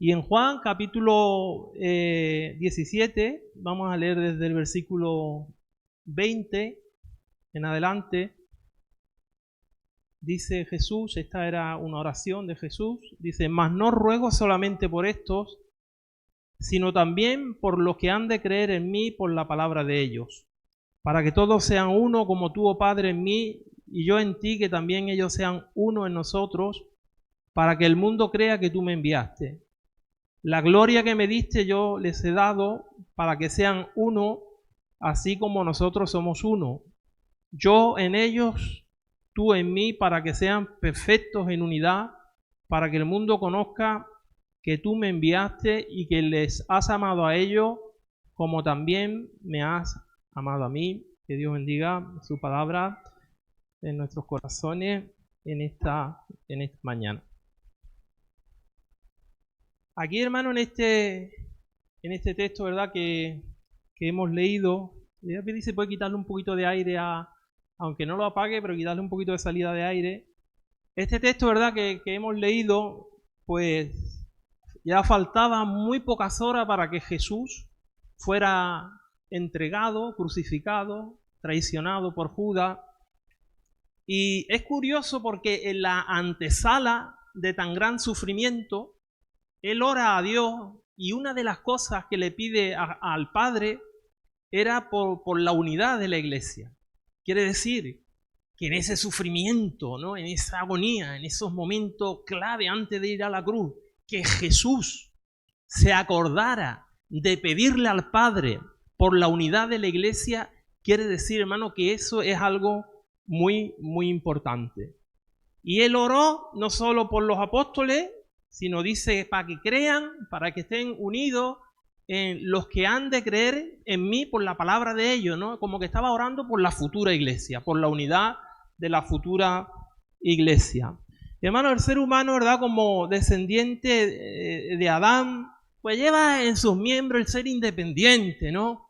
Y en Juan capítulo 17, vamos a leer desde el versículo 20 en adelante, dice Jesús, esta era una oración de Jesús, dice: mas no ruego solamente por estos, sino también por los que han de creer en mí por la palabra de ellos, para que todos sean uno como tú, oh Padre, en mí y yo en ti, que también ellos sean uno en nosotros, para que el mundo crea que tú me enviaste. La gloria que me diste yo les he dado, para que sean uno, así como nosotros somos uno. Yo en ellos, tú en mí, para que sean perfectos en unidad, para que el mundo conozca que tú me enviaste y que les has amado a ellos, como también me has amado a mí. Que Dios bendiga su palabra en nuestros corazones en esta mañana. Aquí, hermano, en este texto, ¿verdad?, que hemos leído, le voy a pedir si puede quitarle un poquito de aire aunque no lo apague, pero quitarle un poquito de salida de aire. Este texto, ¿verdad?, que hemos leído, pues ya faltaban muy pocas horas para que Jesús fuera entregado, crucificado, traicionado por Judas. Y es curioso porque en la antesala de tan gran sufrimiento, él ora a Dios y una de las cosas que le pide al Padre era por la unidad de la iglesia. Quiere decir que en ese sufrimiento, ¿no?, en esa agonía, en esos momentos clave antes de ir a la cruz, que Jesús se acordara de pedirle al Padre por la unidad de la iglesia, quiere decir, hermano, que eso es algo muy, muy importante. Y él oró no solo por los apóstoles, sino dice para que crean, para que estén unidos en los que han de creer en mí por la palabra de ellos, ¿no? Como que estaba orando por la futura iglesia, por la unidad de la futura iglesia. Y, hermano, el ser humano, ¿verdad?, como descendiente de Adán, pues lleva en sus miembros el ser independiente, ¿no?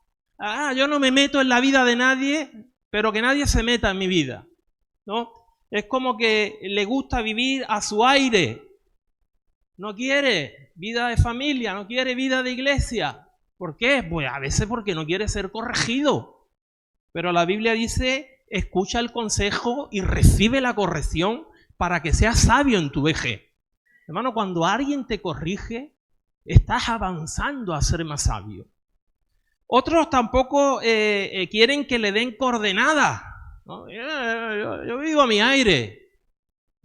Yo no me meto en la vida de nadie, pero que nadie se meta en mi vida, ¿no? Es como que le gusta vivir a su aire. No quiere vida de familia, no quiere vida de iglesia. ¿Por qué? Pues a veces porque no quiere ser corregido. Pero la Biblia dice: escucha el consejo y recibe la corrección para que seas sabio en tu vejez. Hermano, cuando alguien te corrige, estás avanzando a ser más sabio. Otros tampoco quieren que le den coordenadas, ¿no? Yo vivo a mi aire.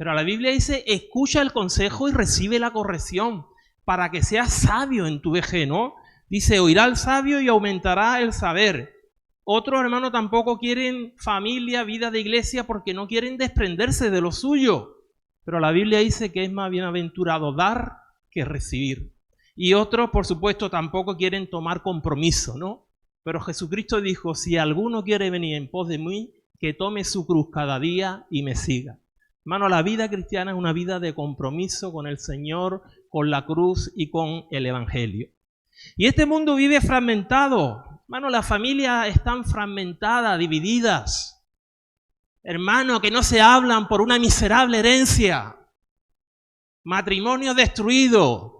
Pero la Biblia dice: escucha el consejo y recibe la corrección para que seas sabio en tu vejez, ¿no? Dice: oirá el sabio y aumentará el saber. Otros, hermanos, tampoco quieren familia, vida de iglesia, porque no quieren desprenderse de lo suyo. Pero la Biblia dice que es más bienaventurado dar que recibir. Y otros, por supuesto, tampoco quieren tomar compromiso, ¿no? Pero Jesucristo dijo: si alguno quiere venir en pos de mí, que tome su cruz cada día y me siga. Hermano, la vida cristiana es una vida de compromiso con el Señor, con la cruz y con el Evangelio. Y este mundo vive fragmentado. Hermano, las familias están fragmentadas, divididas. Hermano, que no se hablan por una miserable herencia. Matrimonios destruidos.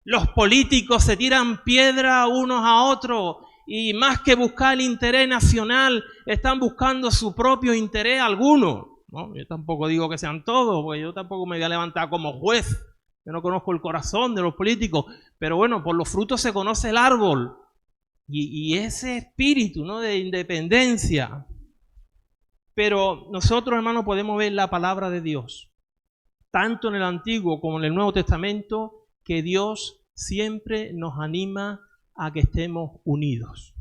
Los políticos se tiran piedra unos a otros y más que buscar el interés nacional, están buscando su propio interés alguno. No, yo tampoco digo que sean todos, porque yo tampoco me voy a levantar como juez. Yo no conozco el corazón de los políticos, pero bueno, por los frutos se conoce el árbol. Y ese espíritu, ¿no?, de independencia. Pero nosotros, hermanos, podemos ver la palabra de Dios, tanto en el Antiguo como en el Nuevo Testamento, que Dios siempre nos anima a que estemos unidos.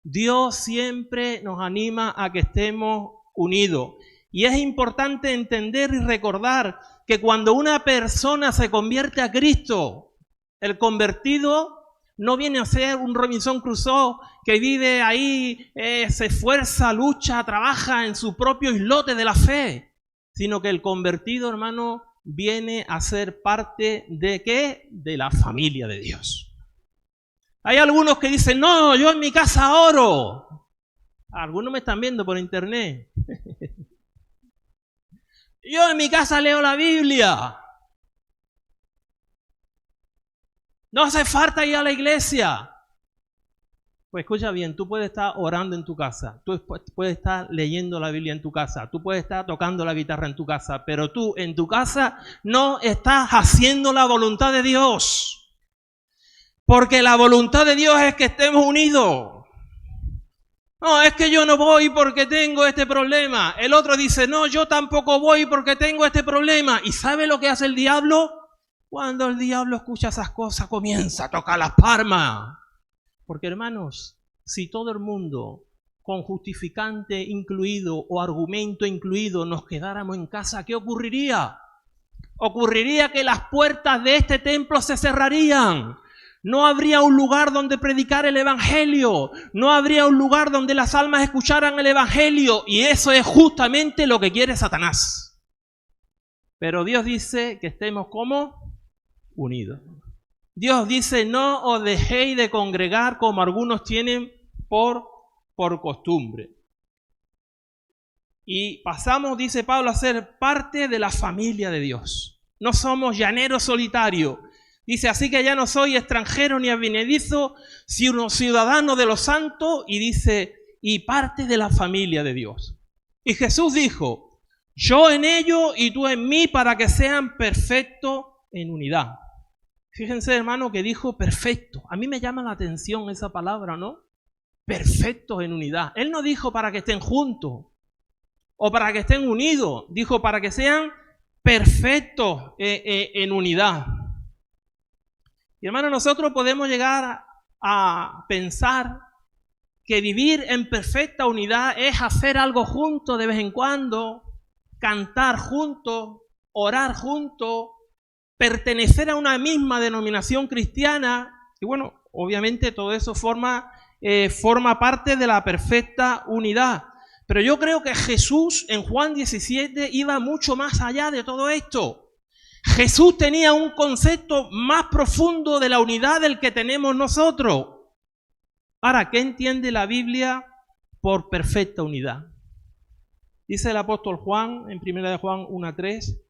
Dios siempre nos anima a que estemos unidos. Y es importante entender y recordar que cuando una persona se convierte a Cristo, el convertido no viene a ser un Robinson Crusoe que vive ahí, se esfuerza, lucha, trabaja en su propio islote de la fe, sino que el convertido, hermano, viene a ser parte ¿de qué? De la familia de Dios. Hay algunos que dicen: no, yo en mi casa oro. Algunos me están viendo por internet. Yo en mi casa leo la Biblia. No hace falta ir a la iglesia. Pues escucha bien, tú puedes estar orando en tu casa, tú puedes estar leyendo la Biblia en tu casa, tú puedes estar tocando la guitarra en tu casa, pero tú en tu casa no estás haciendo la voluntad de Dios. Porque la voluntad de Dios es que estemos unidos. No, es que yo no voy porque tengo este problema. El otro dice, no, yo tampoco voy porque tengo este problema. ¿Y sabe lo que hace el diablo? Cuando el diablo escucha esas cosas, comienza a tocar las palmas. Porque, hermanos, si todo el mundo, con justificante incluido o argumento incluido, nos quedáramos en casa, ¿qué ocurriría? Ocurriría que las puertas de este templo se cerrarían. No habría un lugar donde predicar el evangelio. No habría un lugar donde las almas escucharan el evangelio. Y eso es justamente lo que quiere Satanás. Pero Dios dice que estemos como unidos. Dios dice, no os dejéis de congregar como algunos tienen por costumbre. Y pasamos, dice Pablo, a ser parte de la familia de Dios. No somos llaneros solitarios. Dice, así que ya no soy extranjero ni advenedizo, sino ciudadano de los santos, y dice, y parte de la familia de Dios. Y Jesús dijo, yo en ellos y tú en mí, para que sean perfectos en unidad. Fíjense, hermano, que dijo perfecto. A mí me llama la atención esa palabra, ¿no? Perfectos en unidad. Él no dijo para que estén juntos o para que estén unidos. Dijo para que sean perfectos en unidad. Y hermano, nosotros podemos llegar a pensar que vivir en perfecta unidad es hacer algo juntos de vez en cuando, cantar juntos, orar juntos, pertenecer a una misma denominación cristiana. Y bueno, obviamente todo eso forma parte de la perfecta unidad. Pero yo creo que Jesús en Juan 17 iba mucho más allá de todo esto. Jesús tenía un concepto más profundo de la unidad del que tenemos nosotros. Ahora, ¿qué entiende la Biblia por perfecta unidad? Dice el apóstol Juan en 1 Juan 1:3,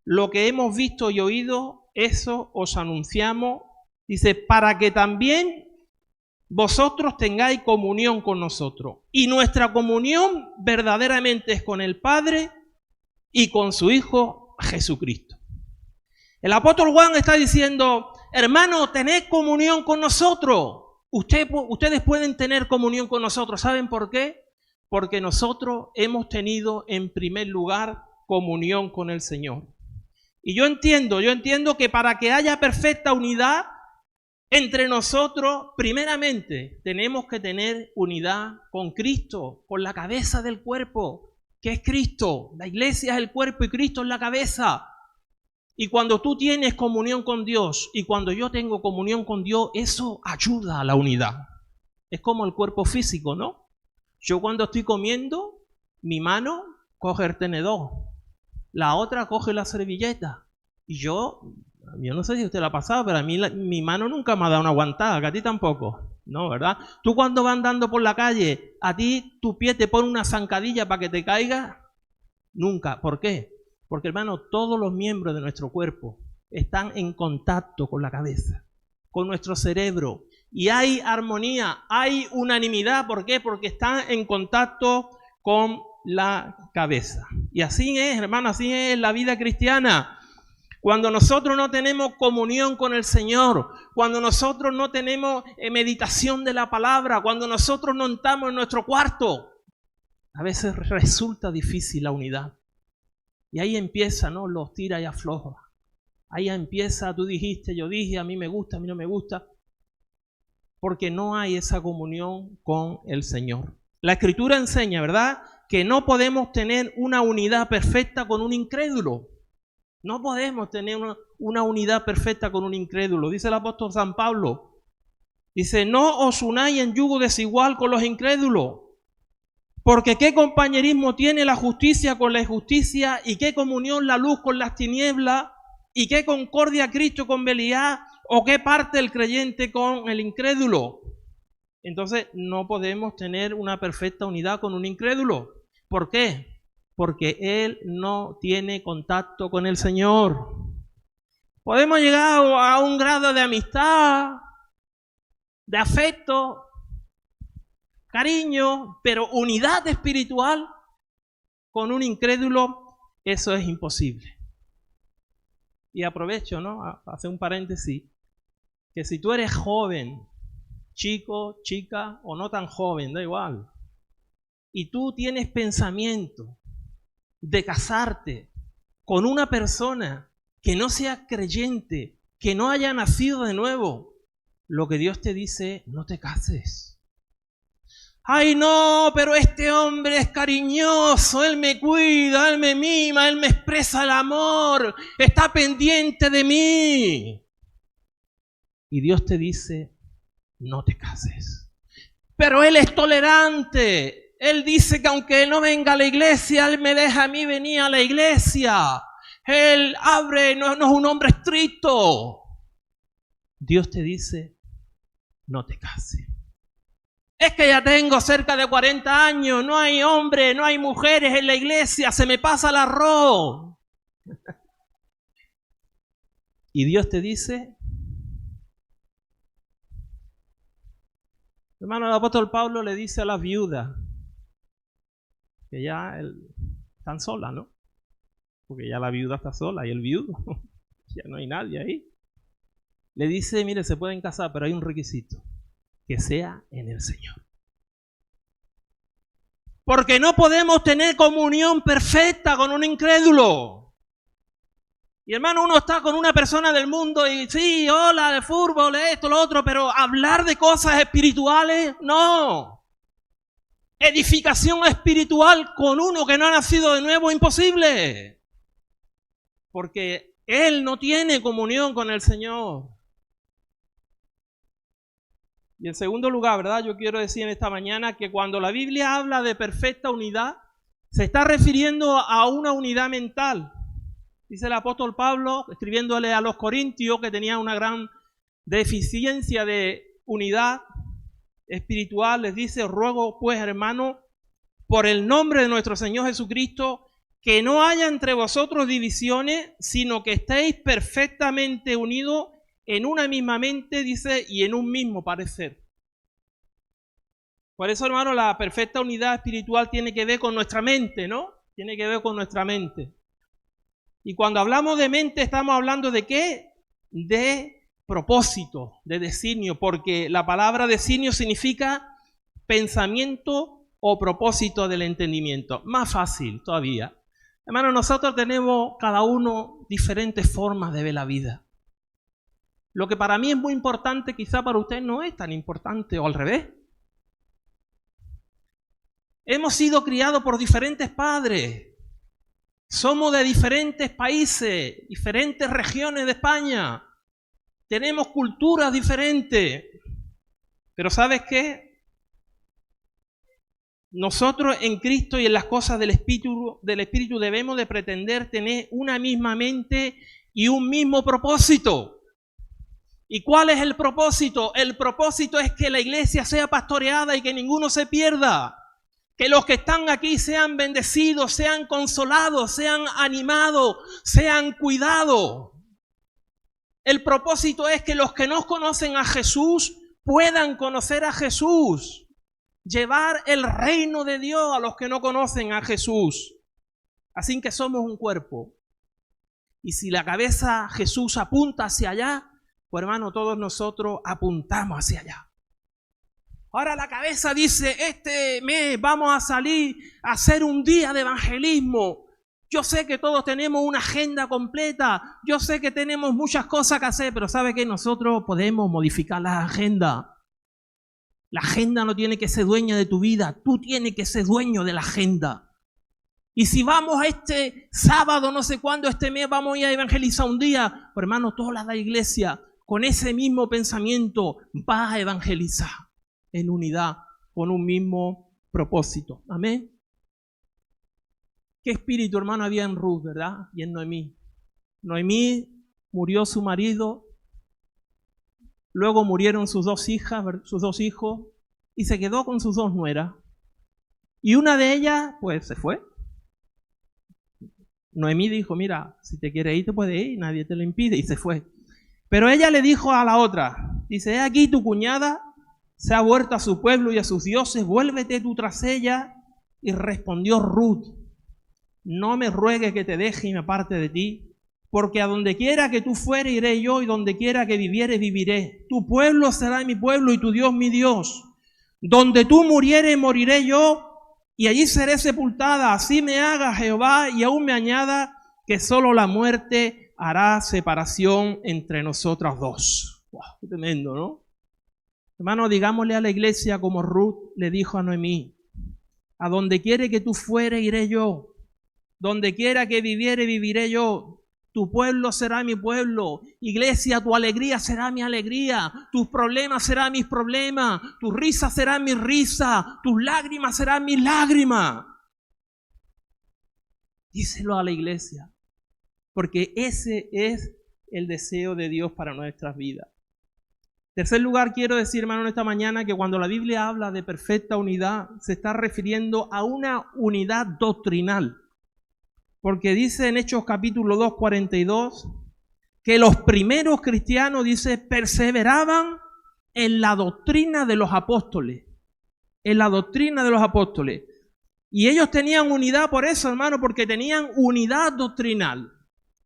lo que hemos visto y oído, eso os anunciamos, dice, para que también vosotros tengáis comunión con nosotros. Y nuestra comunión verdaderamente es con el Padre y con su Hijo Jesucristo. El apóstol Juan está diciendo, hermano, tened comunión con nosotros. Ustedes pueden tener comunión con nosotros. ¿Saben por qué? Porque nosotros hemos tenido en primer lugar comunión con el Señor. Y yo entiendo que para que haya perfecta unidad entre nosotros, primeramente tenemos que tener unidad con Cristo, con la cabeza del cuerpo, que es Cristo. La iglesia es el cuerpo y Cristo es la cabeza. Y cuando tú tienes comunión con Dios y cuando yo tengo comunión con Dios, eso ayuda a la unidad. Es como el cuerpo físico, ¿no? Yo cuando estoy comiendo, mi mano coge el tenedor, la otra coge la servilleta. Y yo no sé si a usted la ha pasado, pero a mí mi mano nunca me ha dado una aguantada, que a ti tampoco. No, ¿verdad? Tú cuando vas andando por la calle, a ti tu pie te pone una zancadilla para que te caiga. Nunca. ¿Por qué? Porque, hermano, todos los miembros de nuestro cuerpo están en contacto con la cabeza, con nuestro cerebro. Y hay armonía, hay unanimidad. ¿Por qué? Porque están en contacto con la cabeza. Y así es, hermano, así es la vida cristiana. Cuando nosotros no tenemos comunión con el Señor, cuando nosotros no tenemos meditación de la palabra, cuando nosotros no estamos en nuestro cuarto, a veces resulta difícil la unidad. Y ahí empieza, ¿no? Los tira y afloja. Ahí empieza, tú dijiste, yo dije, a mí me gusta, a mí no me gusta. Porque no hay esa comunión con el Señor. La Escritura enseña, ¿verdad?, que no podemos tener una unidad perfecta con un incrédulo. No podemos tener una unidad perfecta con un incrédulo. Dice el apóstol San Pablo. Dice, no os unáis en yugo desigual con los incrédulos. Porque qué compañerismo tiene la justicia con la injusticia, y qué comunión la luz con las tinieblas, y qué concordia Cristo con Belial, o qué parte el creyente con el incrédulo. Entonces no podemos tener una perfecta unidad con un incrédulo. ¿Por qué? Porque él no tiene contacto con el Señor. Podemos llegar a un grado de amistad, de afecto, cariño, pero unidad espiritual con un incrédulo, eso es imposible. Y aprovecho, ¿no?, a hacer un paréntesis, que si tú eres joven, chico, chica o no tan joven, da igual, y tú tienes pensamiento de casarte con una persona que no sea creyente, que no haya nacido de nuevo, lo que Dios te dice, no te cases. Ay, no, pero este hombre es cariñoso, él me cuida, él me mima, él me expresa el amor, está pendiente de mí. Y Dios te dice, no te cases. Pero él es tolerante. Él dice que aunque no venga a la iglesia, él me deja a mí venir a la iglesia. Él abre, no es un hombre estricto. Dios te dice, no te cases. Es que ya tengo cerca de 40 años, no hay hombres, no hay mujeres en la iglesia, se me pasa el arroz. Y Dios te dice, hermano, el apóstol Pablo le dice a las viudas que ya están solas, ¿no? Porque ya la viuda está sola y el viudo, ya no hay nadie ahí. Le dice, mire, se pueden casar, pero hay un requisito, que sea en el Señor. Porque no podemos tener comunión perfecta con un incrédulo. Y hermano, uno está con una persona del mundo y sí, hola, de fútbol, esto, lo otro, pero hablar de cosas espirituales, no. Edificación espiritual con uno que no ha nacido de nuevo, imposible. Porque él no tiene comunión con el Señor. Y en segundo lugar, ¿verdad?, yo quiero decir en esta mañana que cuando la Biblia habla de perfecta unidad, se está refiriendo a una unidad mental. Dice el apóstol Pablo, escribiéndole a los corintios que tenían una gran deficiencia de unidad espiritual, les dice, ruego pues, hermano, por el nombre de nuestro Señor Jesucristo, que no haya entre vosotros divisiones, sino que estéis perfectamente unidos en una misma mente, dice, y en un mismo parecer. Por eso, hermano, la perfecta unidad espiritual tiene que ver con nuestra mente, ¿no? Tiene que ver con nuestra mente. Y cuando hablamos de mente, estamos hablando ¿de qué? De propósito, de designio, porque la palabra designio significa pensamiento o propósito del entendimiento. Más fácil todavía. Hermano, nosotros tenemos cada uno diferentes formas de ver la vida. Lo que para mí es muy importante, quizá para usted no es tan importante, o al revés. Hemos sido criados por diferentes padres. Somos de diferentes países, diferentes regiones de España. Tenemos culturas diferentes. Pero ¿sabes qué? Nosotros en Cristo y en las cosas del Espíritu debemos de pretender tener una misma mente y un mismo propósito. ¿Y cuál es el propósito? El propósito es que la iglesia sea pastoreada y que ninguno se pierda. Que los que están aquí sean bendecidos, sean consolados, sean animados, sean cuidados. El propósito es que los que no conocen a Jesús puedan conocer a Jesús. Llevar el reino de Dios a los que no conocen a Jesús. Así que somos un cuerpo. Y si la cabeza Jesús apunta hacia allá, pues hermano, todos nosotros apuntamos hacia allá. Ahora la cabeza dice, este mes vamos a salir a hacer un día de evangelismo. Yo sé que todos tenemos una agenda completa. Yo sé que tenemos muchas cosas que hacer, pero ¿sabe qué? Nosotros podemos modificar la agenda. La agenda no tiene que ser dueña de tu vida. Tú tienes que ser dueño de la agenda. Y si vamos a este sábado, no sé cuándo, este mes, vamos a ir a evangelizar un día, pues hermano, toda la iglesia, con ese mismo pensamiento, va a evangelizar en unidad, con un mismo propósito. Amén. ¿Qué espíritu, hermano, había en Ruth, verdad? Y en Noemí. Noemí murió su marido, luego murieron sus dos hijas, sus dos hijos, y se quedó con sus dos nueras. Y una de ellas, pues, se fue. Noemí dijo, mira, si te quieres ir, te puedes ir, nadie te lo impide, y se fue. Pero ella le dijo a la otra, dice, he aquí tu cuñada se ha vuelto a su pueblo y a sus dioses, vuélvete tú tras ella. Y respondió Ruth, no me ruegues que te deje y me aparte de ti, porque a donde quiera que tú fueres iré yo, y donde quiera que vivieres viviré. Tu pueblo será mi pueblo y tu Dios mi Dios. Donde tú murieres moriré yo, y allí seré sepultada. Así me haga Jehová, y aún me añada que solo la muerte hará separación entre nosotras dos. Wow, qué tremendo, ¿no? Hermano, digámosle a la iglesia como Ruth le dijo a Noemí, a donde quiere que tú fueres iré yo, donde quiera que viviere viviré yo. Tu pueblo será mi pueblo. Iglesia, tu alegría será mi alegría. Tus problemas serán mis problemas. Tu risa será mi risa. Tus lágrimas serán mis lágrimas. Díselo a la iglesia, porque ese es el deseo de Dios para nuestras vidas. En tercer lugar, quiero decir, hermano, esta mañana que cuando la Biblia habla de perfecta unidad, se está refiriendo a una unidad doctrinal. Porque dice en Hechos capítulo 2, 42, que los primeros cristianos, dice, perseveraban en la doctrina de los apóstoles. En la doctrina de los apóstoles. Y ellos tenían unidad por eso, hermano, porque tenían unidad doctrinal.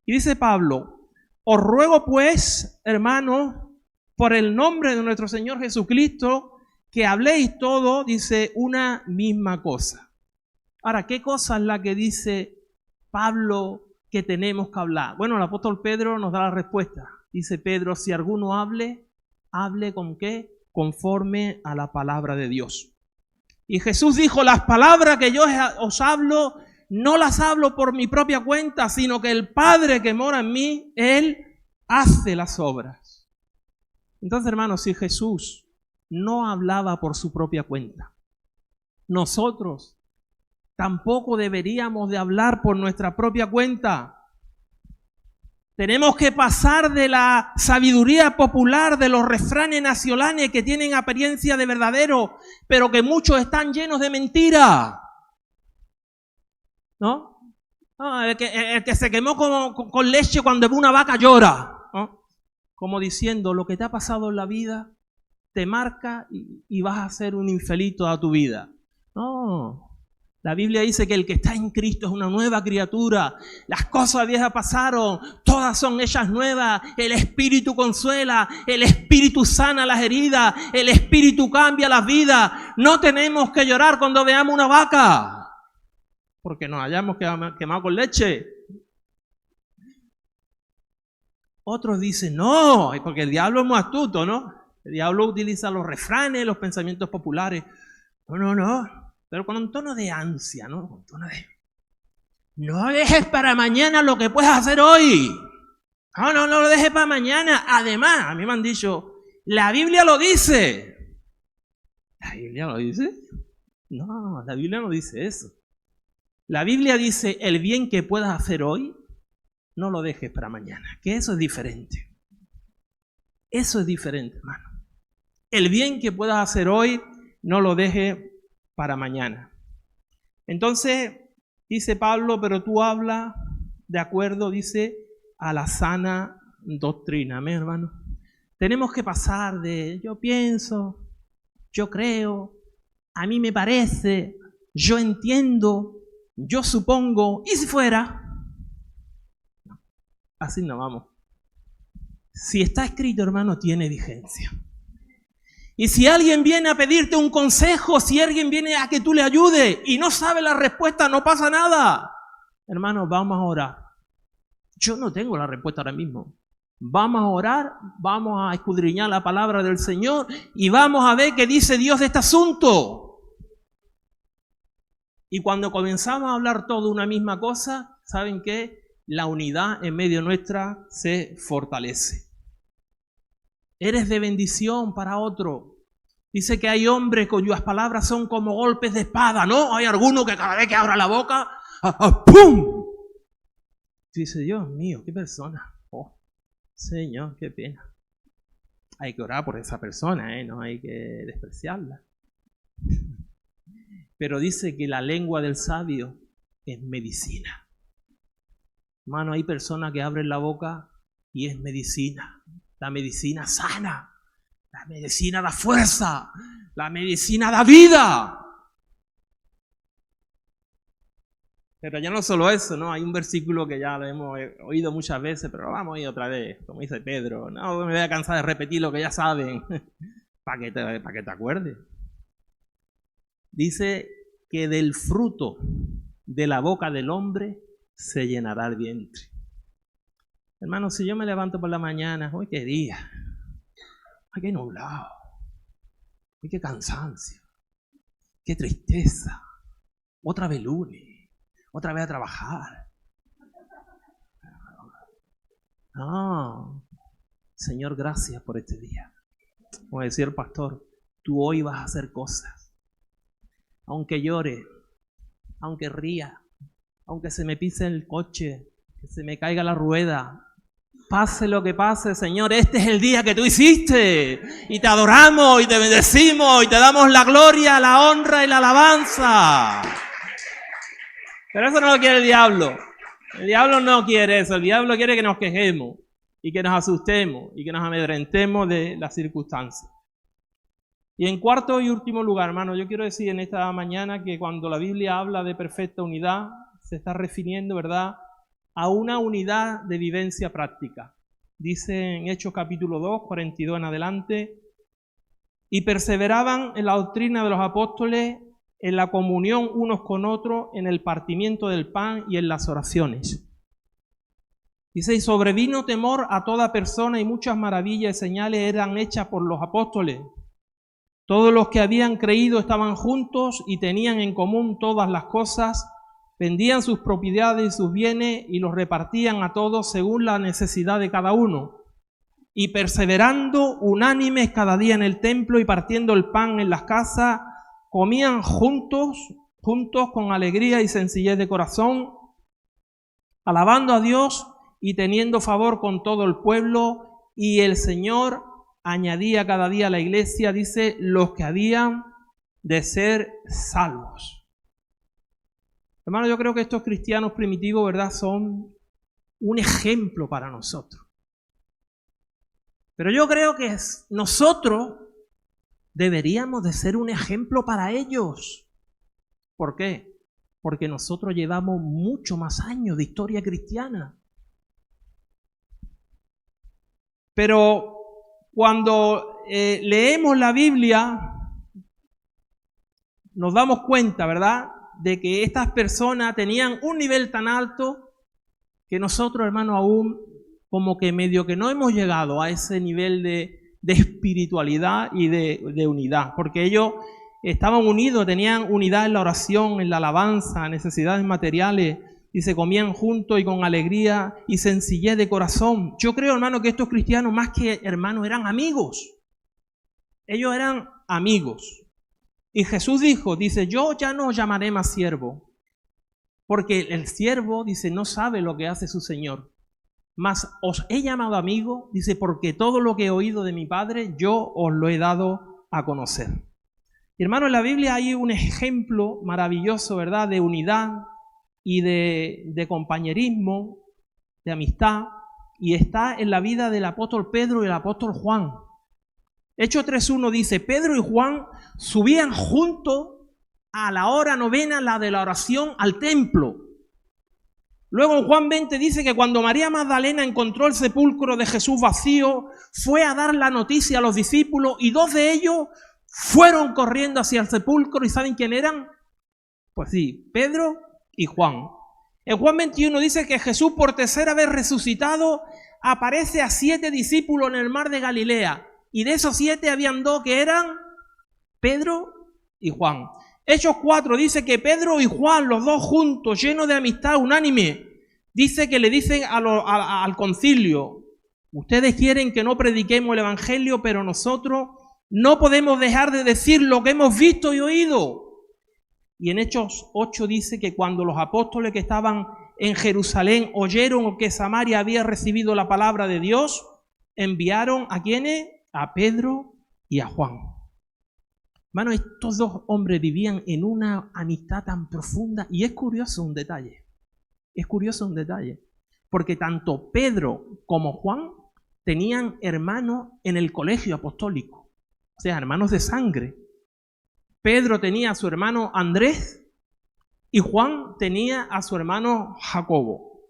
Y dice Pablo, os ruego pues, hermanos, por el nombre de nuestro Señor Jesucristo, que habléis todo, dice, una misma cosa. Ahora, ¿qué cosa es la que dice Pablo que tenemos que hablar? Bueno, el apóstol Pedro nos da la respuesta. Dice Pedro, si alguno hable ¿con qué? Conforme a la palabra de Dios. Y Jesús dijo, las palabras que yo os hablo, no las hablo por mi propia cuenta, sino que el Padre que mora en mí, Él hace las obras. Entonces, hermanos, si Jesús no hablaba por su propia cuenta, nosotros tampoco deberíamos de hablar por nuestra propia cuenta. Tenemos que pasar de la sabiduría popular, de los refranes nacionales que tienen apariencia de verdadero, pero que muchos están llenos de mentira. ¿No? El que se quemó con leche cuando ve una vaca llora, ¿no? Como diciendo, lo que te ha pasado en la vida te marca y vas a ser un infeliz toda tu vida. No. La Biblia dice que el que está en Cristo es una nueva criatura. Las cosas viejas pasaron, todas son hechas nuevas. El Espíritu consuela, el Espíritu sana las heridas, el Espíritu cambia las vidas. No tenemos que llorar cuando veamos una vaca, porque nos hayamos quemado con leche. Otros dicen, no, porque el diablo es muy astuto, ¿no? El diablo utiliza los refranes, los pensamientos populares. No. Pero con un tono de ansia, ¿no? Con un tono de, no dejes para mañana lo que puedes hacer hoy. No lo dejes para mañana. Además, a mí me han dicho, la Biblia lo dice. ¿La Biblia lo dice? No, la Biblia no dice eso. La Biblia dice, el bien que puedas hacer hoy, no lo dejes para mañana. Que eso es diferente. Eso es diferente, hermano. El bien que puedas hacer hoy, no lo dejes para mañana. Entonces, dice Pablo, pero tú hablas de acuerdo, dice, a la sana doctrina. Amén, hermano. Tenemos que pasar de yo pienso, yo creo, a mí me parece, yo entiendo, yo supongo, y si fuera. Así no vamos. Si está escrito, hermano, tiene vigencia. Y si alguien viene a pedirte un consejo, si alguien viene a que tú le ayudes y no sabe la respuesta, no pasa nada. Hermanos, vamos a orar. Yo no tengo la respuesta ahora mismo. Vamos a orar, vamos a escudriñar la palabra del Señor y vamos a ver qué dice Dios de este asunto. Y cuando comenzamos a hablar todo una misma cosa, ¿saben qué? La unidad en medio nuestra se fortalece. Eres de bendición para otro. Dice que hay hombres cuyas palabras son como golpes de espada, ¿no? Hay alguno que cada vez que abra la boca, ¡pum! Dice, Dios mío, qué persona. Oh, Señor, qué pena. Hay que orar por esa persona, no hay que despreciarla. Pero dice que la lengua del sabio es medicina. Hermano, hay personas que abren la boca y es medicina. La medicina sana. La medicina da fuerza. La medicina da vida. Pero ya no solo eso, ¿no? Hay un versículo que ya lo hemos oído muchas veces, pero lo vamos a ir otra vez, como dice Pedro. No me voy a cansar de repetir lo que ya saben, para que te acuerdes. Dice que del fruto de la boca del hombre se llenará el vientre. Hermano, si yo me levanto por la mañana, hoy qué día, ay qué nublado, ay qué cansancio, qué tristeza, otra vez lunes. Otra vez a trabajar. No. Señor, gracias por este día. Como decía el pastor, tú hoy vas a hacer cosas. Aunque llore, aunque ría, aunque se me pise el coche, que se me caiga la rueda, pase lo que pase, Señor, este es el día que tú hiciste. Y te adoramos y te bendecimos y te damos la gloria, la honra y la alabanza. Pero eso no lo quiere el diablo. El diablo no quiere eso. El diablo quiere que nos quejemos y que nos asustemos y que nos amedrentemos de las circunstancias. Y en cuarto y último lugar, hermano, yo quiero decir en esta mañana que cuando la Biblia habla de perfecta unidad, se está refiriendo, ¿verdad?, a una unidad de vivencia práctica. Dice en Hechos capítulo 2, 42 en adelante, y perseveraban en la doctrina de los apóstoles, en la comunión unos con otros, en el partimiento del pan y en las oraciones. Dice, y sobrevino temor a toda persona y muchas maravillas y señales eran hechas por los apóstoles. Todos los que habían creído estaban juntos y tenían en común todas las cosas, vendían sus propiedades y sus bienes y los repartían a todos según la necesidad de cada uno. Y perseverando unánimes cada día en el templo y partiendo el pan en las casas, comían juntos con alegría y sencillez de corazón, alabando a Dios y teniendo favor con todo el pueblo, y el Señor añadía cada día a la iglesia, dice, los que habían de ser salvos. Hermano, yo creo que estos cristianos primitivos, ¿verdad?, son un ejemplo para nosotros. Pero yo creo que nosotros deberíamos de ser un ejemplo para ellos. ¿Por qué? Porque nosotros llevamos mucho más años de historia cristiana. Pero cuando leemos la Biblia, nos damos cuenta, ¿verdad?, de que estas personas tenían un nivel tan alto que nosotros, hermanos, aún como que medio que no hemos llegado a ese nivel de espiritualidad y de unidad, porque ellos estaban unidos, tenían unidad en la oración, en la alabanza, necesidades materiales, y se comían juntos y con alegría y sencillez de corazón. Yo creo, hermano, que estos cristianos, más que hermanos, eran amigos. Ellos eran amigos. Y Jesús dice, yo ya no os llamaré más siervo, porque el siervo, dice, no sabe lo que hace su Señor. Mas os he llamado amigo, dice, porque todo lo que he oído de mi Padre, yo os lo he dado a conocer. Y hermano, en la Biblia hay un ejemplo maravilloso, ¿verdad?, de unidad y de compañerismo, de amistad, y está en la vida del apóstol Pedro y el apóstol Juan. Hechos 3:1 dice, Pedro y Juan subían juntos a la hora novena, la de la oración, al templo. Luego en Juan 20 dice que cuando María Magdalena encontró el sepulcro de Jesús vacío, fue a dar la noticia a los discípulos y 2 de ellos fueron corriendo hacia el sepulcro. ¿Y saben quién eran? Pues sí, Pedro y Juan. En Juan 21 dice que Jesús, por tercera vez resucitado, aparece a 7 discípulos en el mar de Galilea. Y de esos 7 habían 2 que eran Pedro y Juan. Hechos 4 dice que Pedro y Juan, los 2 juntos, llenos de amistad unánime, dice que le dicen al concilio, ustedes quieren que no prediquemos el evangelio, pero nosotros no podemos dejar de decir lo que hemos visto y oído. Y en Hechos 8 dice que cuando los apóstoles que estaban en Jerusalén oyeron que Samaria había recibido la palabra de Dios, enviaron ¿a quiénes? A Pedro y a Juan. Hermano, estos 2 hombres vivían en una amistad tan profunda, y es curioso un detalle. Porque tanto Pedro como Juan tenían hermanos en el colegio apostólico, o sea, hermanos de sangre. Pedro tenía a su hermano Andrés y Juan tenía a su hermano Jacobo.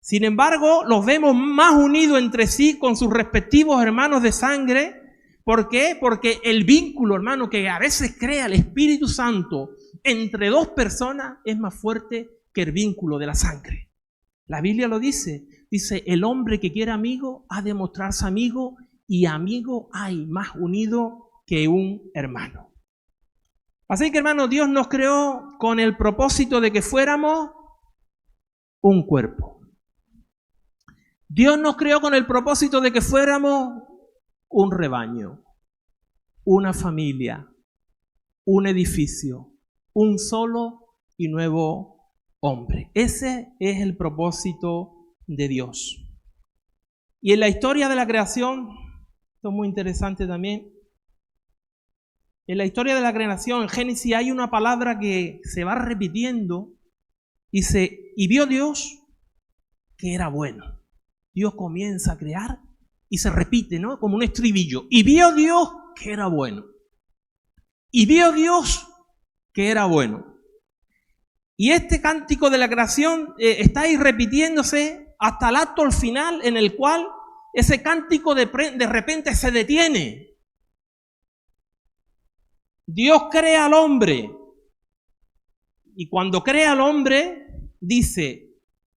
Sin embargo, los vemos más unidos entre sí con sus respectivos hermanos de sangre. ¿Por qué? Porque el vínculo, hermano, que a veces crea el Espíritu Santo entre dos personas es más fuerte que el vínculo de la sangre. La Biblia lo dice, el hombre que quiere amigo ha de mostrarse amigo, y amigo hay más unido que un hermano. Así que, hermano, Dios nos creó con el propósito de que fuéramos un cuerpo. Dios nos creó con el propósito de que fuéramos un rebaño, una familia, un edificio, un solo y nuevo hombre. Ese es el propósito de Dios. Y en la historia de la creación, esto es muy interesante también, en la historia de la creación, en Génesis, hay una palabra que se va repitiendo. Dice, y vio Dios que era bueno. Dios comienza a crear y se repite, ¿no? Como un estribillo. Y vio Dios que era bueno. Y vio Dios que era bueno. Y este cántico de la creación está ahí repitiéndose hasta el acto al final, en el cual ese cántico de repente se detiene. Dios crea al hombre. Y cuando crea al hombre, dice,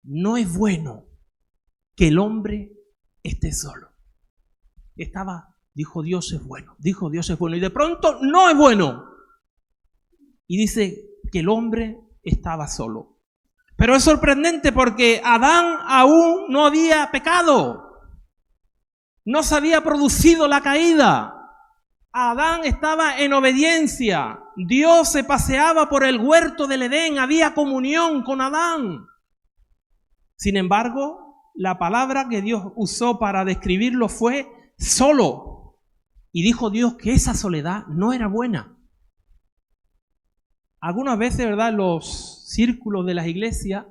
no es bueno que el hombre esté solo. Dijo Dios es bueno, y de pronto no es bueno. Y dice que el hombre estaba solo. Pero es sorprendente porque Adán aún no había pecado. No se había producido la caída. Adán estaba en obediencia. Dios se paseaba por el huerto del Edén, había comunión con Adán. Sin embargo, la palabra que Dios usó para describirlo fue solo. Y dijo Dios que esa soledad no era buena. Algunas veces, ¿verdad?, en los círculos de las iglesias,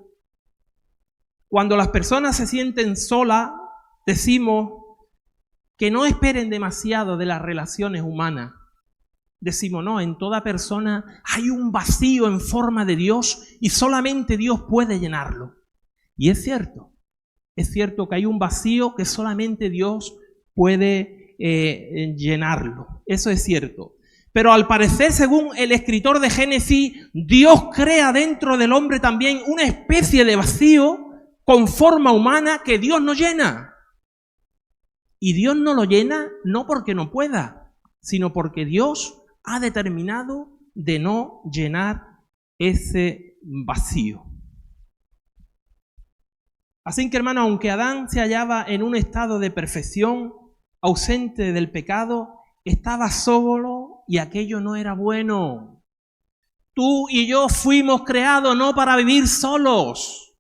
cuando las personas se sienten solas, decimos que no esperen demasiado de las relaciones humanas. Decimos, no, en toda persona hay un vacío en forma de Dios y solamente Dios puede llenarlo. Y es cierto que hay un vacío que solamente Dios puede llenarlo. Eso es cierto. Pero al parecer, según el escritor de Génesis, Dios crea dentro del hombre también una especie de vacío con forma humana que Dios no llena. Y Dios no lo llena no porque no pueda, sino porque Dios ha determinado de no llenar ese vacío. Así que, hermano, aunque Adán se hallaba en un estado de perfección, ausente del pecado, estaba solo y aquello no era bueno. Tú y yo fuimos creados no para vivir solos.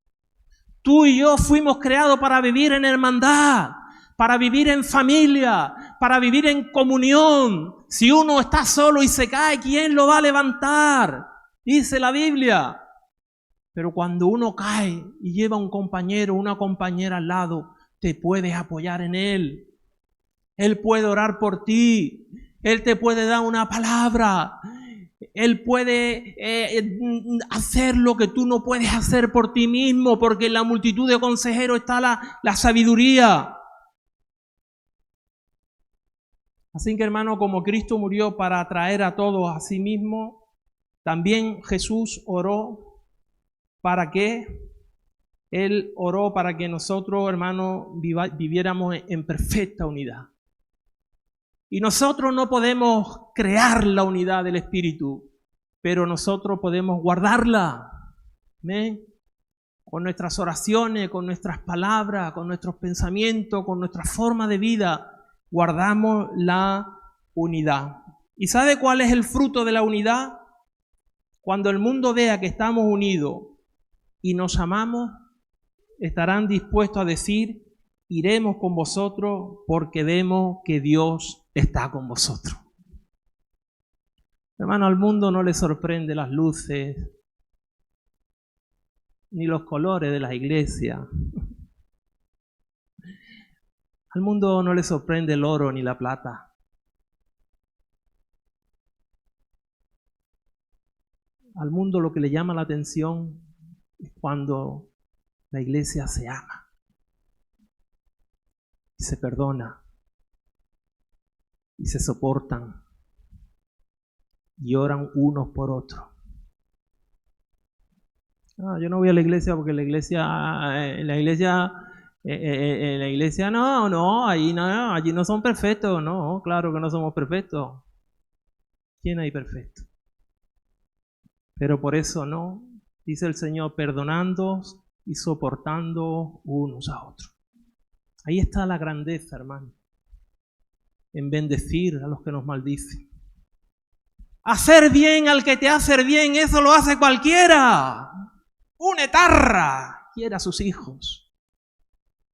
Tú y yo fuimos creados para vivir en hermandad, para vivir en familia, para vivir en comunión. Si uno está solo y se cae, ¿quién lo va a levantar? Dice la Biblia. Pero cuando uno cae y lleva un compañero o una compañera al lado, te puedes apoyar en él. Él puede orar por ti. Él te puede dar una palabra. Él puede hacer lo que tú no puedes hacer por ti mismo, porque en la multitud de consejeros está la sabiduría. Así que, hermano, como Cristo murió para atraer a todos a sí mismo, también Jesús oró para que Él oró para que nosotros, hermano, viviéramos en perfecta unidad. Y nosotros no podemos crear la unidad del Espíritu, pero nosotros podemos guardarla. ¿Amén? Con nuestras oraciones, con nuestras palabras, con nuestros pensamientos, con nuestra forma de vida, guardamos la unidad. ¿Y sabe cuál es el fruto de la unidad? Cuando el mundo vea que estamos unidos y nos amamos, estarán dispuestos a decir, iremos con vosotros porque vemos que Dios está con vosotros. Hermano, al mundo no le sorprende las luces ni los colores de las iglesias. Al mundo no le sorprende el oro ni la plata. Al mundo lo que le llama la atención es cuando la iglesia se ama y se perdona y se soportan y oran unos por otros. No, yo no voy a la iglesia porque en la iglesia no, allí no son perfectos. No, claro que no somos perfectos. ¿Quién hay perfecto? Pero por eso no, dice el Señor, perdonándoos y soportando unos a otros. Ahí está la grandeza, hermano, en bendecir a los que nos maldicen. Hacer bien al que te hace bien, eso lo hace cualquiera. Un etarra quiere a sus hijos.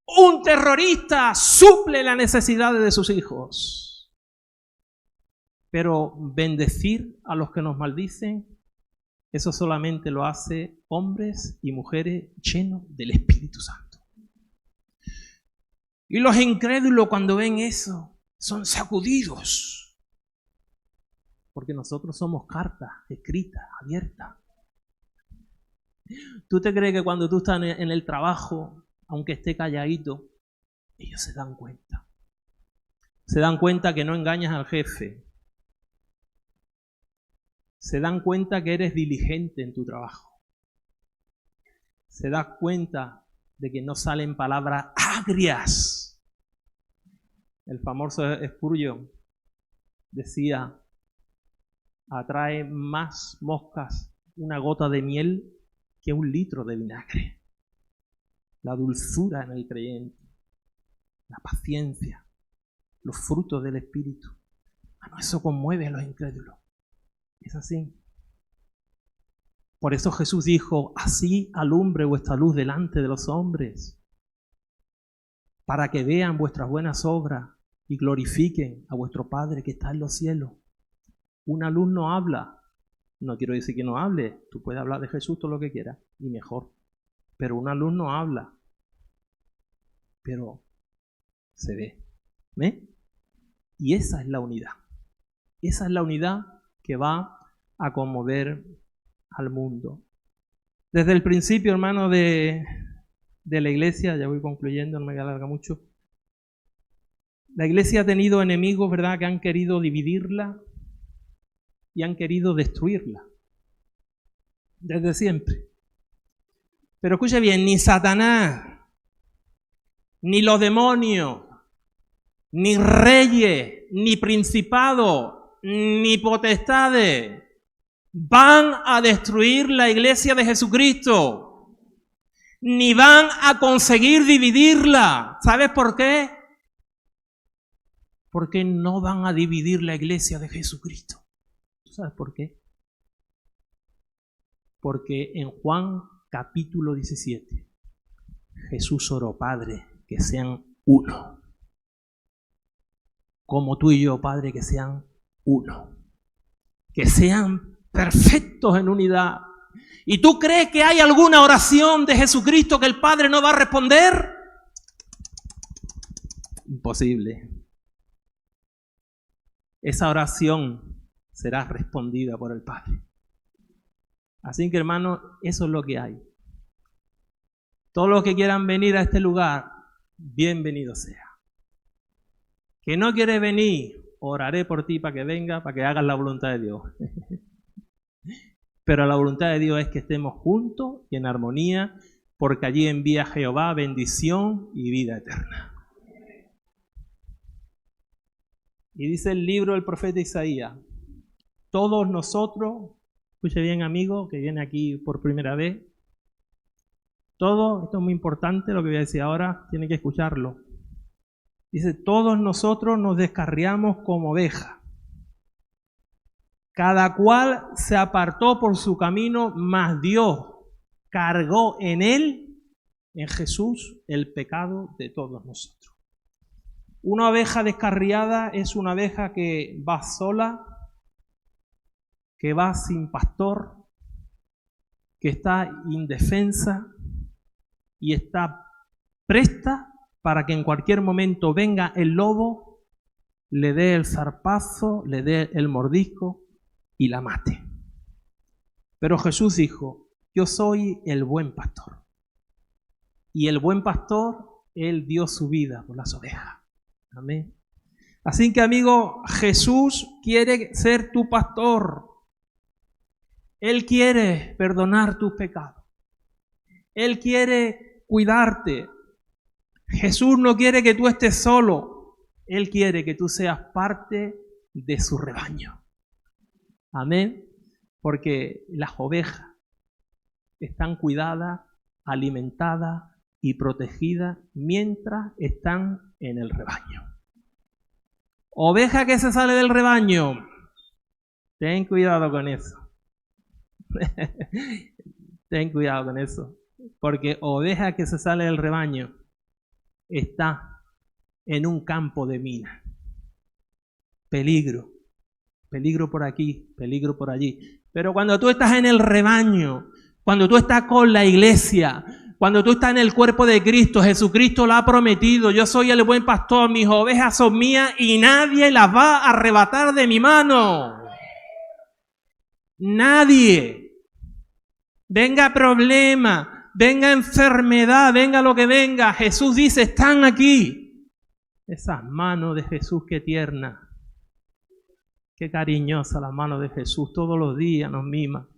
Un terrorista suple las necesidades de sus hijos. Pero bendecir a los que nos maldicen, eso solamente lo hace hombres y mujeres llenos del Espíritu Santo. Y los incrédulos cuando ven eso son sacudidos. Porque nosotros somos cartas escritas, abiertas. ¿Tú te crees que cuando tú estás en el trabajo, aunque esté calladito, ellos se dan cuenta? Se dan cuenta que no engañas al jefe. Se dan cuenta que eres diligente en tu trabajo. Se dan cuenta de que no salen palabras agrias. El famoso Spurgeon decía, atrae más moscas una gota de miel que un litro de vinagre. La dulzura en el creyente, la paciencia, los frutos del Espíritu. Eso conmueve a los incrédulos. Es así. Por eso Jesús dijo, así alumbre vuestra luz delante de los hombres, para que vean vuestras buenas obras y glorifiquen a vuestro Padre que está en los cielos. Una luz no habla. No quiero decir que no hable. Tú puedes hablar de Jesús todo lo que quieras, y mejor. Pero una luz no habla. Pero se ve. ¿Ve? Y esa es la unidad. Esa es la unidad que va a conmover al mundo. Desde el principio, hermano, de la iglesia, ya voy concluyendo, no me alarga mucho. La iglesia ha tenido enemigos, ¿verdad?, que han querido dividirla y han querido destruirla. Desde siempre. Pero escuche bien, ni Satanás, ni los demonios, ni reyes, ni principados, ni potestades van a destruir la iglesia de Jesucristo, ni van a conseguir dividirla. ¿Sabes por qué? Porque no van a dividir la iglesia de Jesucristo. ¿Tú sabes por qué? Porque en Juan capítulo 17, Jesús oró, Padre, que sean uno. Como tú y yo, Padre, que sean uno. Que sean perfectos en unidad. ¿Y tú crees que hay alguna oración de Jesucristo que el Padre no va a responder? Imposible. Esa oración será respondida por el Padre. Así que, hermano, eso es lo que hay. Todos los que quieran venir a este lugar, bienvenido sea. Que no quieres venir, oraré por ti para que venga, para que hagas la voluntad de Dios. Pero la voluntad de Dios es que estemos juntos y en armonía, porque allí envía Jehová bendición y vida eterna. Y dice el libro del profeta Isaías, todos nosotros, escuche bien amigo, que viene aquí por primera vez, todos, esto es muy importante lo que voy a decir ahora, tiene que escucharlo. Dice, todos nosotros nos descarriamos como ovejas. Cada cual se apartó por su camino, mas Dios cargó en él, en Jesús, el pecado de todos nosotros. Una oveja descarriada es una oveja que va sola, que va sin pastor, que está indefensa y está presta para que en cualquier momento venga el lobo, le dé el zarpazo, le dé el mordisco y la mate. Pero Jesús dijo, yo soy el buen pastor. Y el buen pastor, Él dio su vida por las ovejas. Amén. Así que, amigo, Jesús quiere ser tu pastor. Él quiere perdonar tus pecados. Él quiere cuidarte. Jesús no quiere que tú estés solo. Él quiere que tú seas parte de su rebaño. Amén. Porque las ovejas están cuidadas, alimentadas y protegidas mientras están en el rebaño. Oveja que se sale del rebaño, ten cuidado con eso. Ten cuidado con eso. Porque oveja que se sale del rebaño está en un campo de mina. Peligro. Peligro por aquí, peligro por allí. Pero cuando tú estás en el rebaño, cuando tú estás con la iglesia, cuando tú estás en el cuerpo de Cristo, Jesucristo lo ha prometido. Yo soy el buen pastor, mis ovejas son mías y nadie las va a arrebatar de mi mano. Nadie. Venga problema, venga enfermedad, venga lo que venga. Jesús dice, están aquí. Esas manos de Jesús, qué tierna. Qué cariñosa la mano de Jesús. Todos los días nos mima.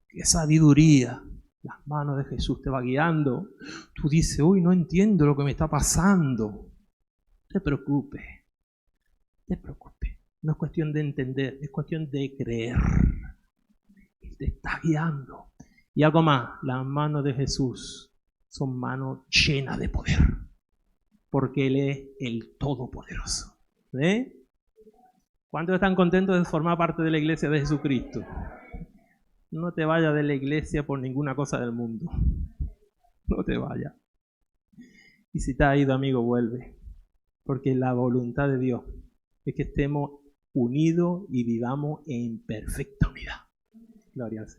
Qué sabiduría. Las manos de Jesús te va guiando. Tú dices, uy, no entiendo lo que me está pasando. No te preocupes. No te preocupes. No es cuestión de entender, es cuestión de creer. Él te está guiando. Y algo más, las manos de Jesús son manos llenas de poder. Porque Él es el Todopoderoso. ¿Cuántos están contentos de formar parte de la iglesia de Jesucristo? No te vayas de la iglesia por ninguna cosa del mundo. No te vayas. Y si te has ido, amigo, vuelve. Porque la voluntad de Dios es que estemos unidos y vivamos en perfecta unidad. Gloria al Señor.